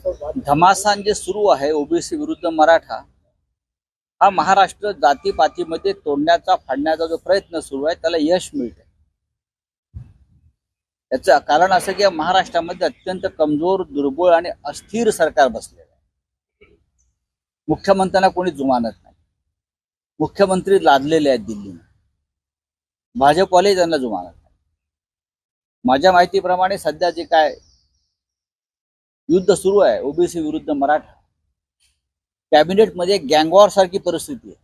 घमासान जे सुरू आहे ओबीसी विरुद्ध मराठा हा महाराष्ट्र जातीपातीमध्ये तोडण्याचा फाडण्याचा जो प्रयत्न सुरू आहे त्याला यश मिळते। याचं कारण असं की महाराष्ट्रामध्ये अत्यंत कमजोर दुर्बळ आणि अस्थिर सरकार बसलेलं आहे। मुख्यमंत्र्यांना कोणी जुमानत नाही, मुख्यमंत्री लादलेले आहेत दिल्लीने, भाजपवाले त्यांना जुमानत नाही। माझ्या माहितीप्रमाणे सध्या जे काय युद्ध सुरू आहे ओबीसी विरुद्ध मराठा, कॅबिनेटमध्ये गँगवॉर सारखी परिस्थिती आहे,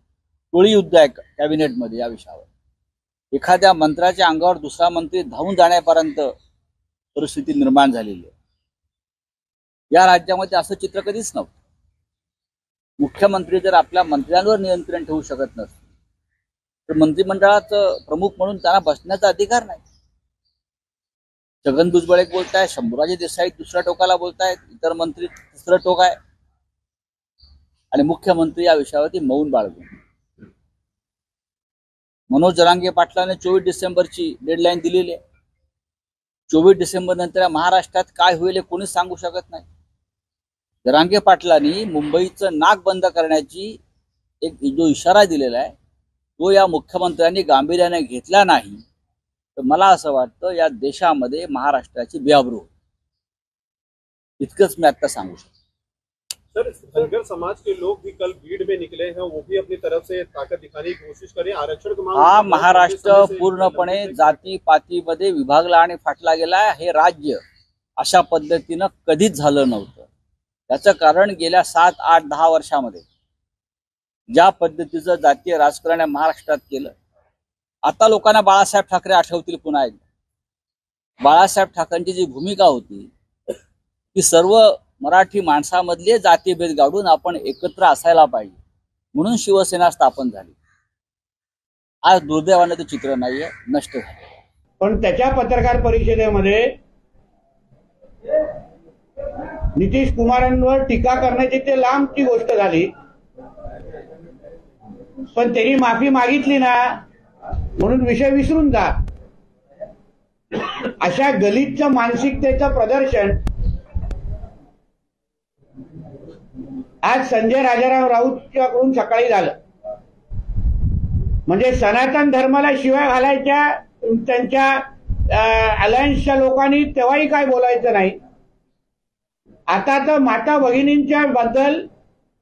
टोळी युद्ध आहे कॅबिनेटमध्ये या विषयावर। एखाद्या मंत्र्याच्या अंगावर दुसरा मंत्री धावून जाण्यापर्यंत परिस्थिती निर्माण झालेली आहे। या राज्यामध्ये असं चित्र कधीच नव्हतं। मुख्यमंत्री जर आपल्या मंत्र्यांवर नियंत्रण ठेवू शकत नसतील तर मंत्रिमंडळाचं प्रमुख म्हणून त्यांना बसण्याचा अधिकार नाही। छगन भुजबळ एक बोलताय, शंभूराजे देसाई दुसऱ्या टोकाला बोलतायत, इतर मंत्री तिसरं टोक आहे आणि मुख्यमंत्री या विषयावरती मौन बाळगून। मनोज जरांगे पाटलाने 24 डिसेंबरची डेडलाईन दिलेली आहे। 24 डिसेंबर नंतर महाराष्ट्रात काय होईल हे कोणीच सांगू शकत नाही। जरांगे पाटलांनी मुंबईचं नाक बंद करण्याची एक जो इशारा दिलेला आहे तो या मुख्यमंत्र्यांनी गांभीर्याने घेतला नाही तर मला असं वाटतं या देशामध्ये महाराष्ट्राची बेआबरू होईल। इतकंच मी आता सांगू शकतो। सर, धनगर समाज के लोग भी कल भीड़ में निकले हैं, वो भी अपनी तरफ से ताकत दिखाने की कोशिश करें। आरक्षण की मांग हा महाराष्ट्र पूर्णपणे जाती पातीमध्ये विभागला आणि फाटला गेला। हे राज्य अशा पद्धतीनं कधीच झालं नव्हतं। याचं कारण गेल्या 7, 8, 10 वर्षामध्ये ज्या पद्धतीचं जातीय राजकारण महाराष्ट्रात केलं, आता लोकांना बाळासाहेब ठाकरे आठवतील पुन्हा एकदा। बाळासाहेब ठाकरेंची जी भूमिका होती ती सर्व मराठी माणसामधले जातीभेद गाडून आपण एकत्र असायला पाहिजे म्हणून शिवसेना स्थापन झाली। आज दुर्दैवाने ते चित्र नाहीये, नष्ट झाले। पण त्याच्या पत्रकार परिषदेमध्ये नितीश कुमारांवर टीका करण्याची ते लांबची गोष्ट झाली, पण त्यांनी माफी मागितली ना म्हणून विषय विसरून जा। अशा गलिच्छ मानसिकतेचं प्रदर्शन आज संजय राजाराम राऊतच्याकडून सकाळी झालं। म्हणजे सनातन धर्माला शिव्या घालायच्या त्यांच्या अलायन्सच्या लोकांनी तेव्हाही काय बोलायचं नाही। आता तर माता भगिनींच्या बद्दल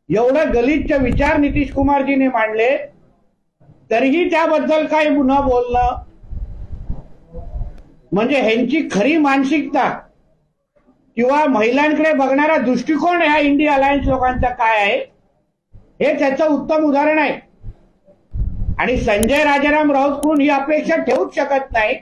एवढं गलिच्छ विचार नितीश कुमारजीने मांडले तरीही त्याबद्दल काय न बोलणं म्हणजे ह्यांची खरी मानसिकता किंवा महिलांकडे बघणारा दृष्टिकोन ह्या इंडिया अलायन्स लोकांचा काय आहे हे त्याचं उत्तम उदाहरण आहे। आणि संजय राजाराम राऊतकडून ही अपेक्षा ठेवूच शकत नाही